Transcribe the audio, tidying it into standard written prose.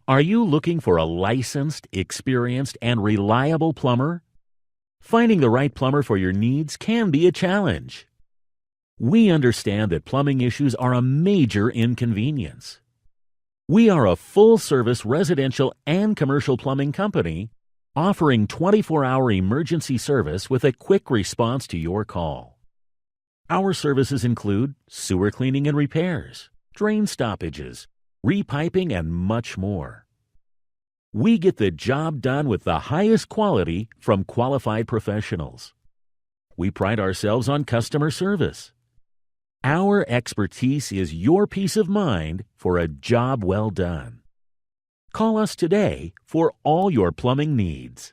Are you looking for a licensed, experienced, and reliable plumber? Finding the right plumber for your needs can be a challenge. We understand that plumbing issues are a major inconvenience. We are a full-service residential and commercial plumbing company offering 24-hour emergency service with a quick response to your call. Our services include sewer cleaning and repairs, drain stoppages, repiping, and much more. We get the job done with the highest quality from qualified professionals. We pride ourselves on customer service. Our expertise is your peace of mind for a job well done. Call us today for all your plumbing needs.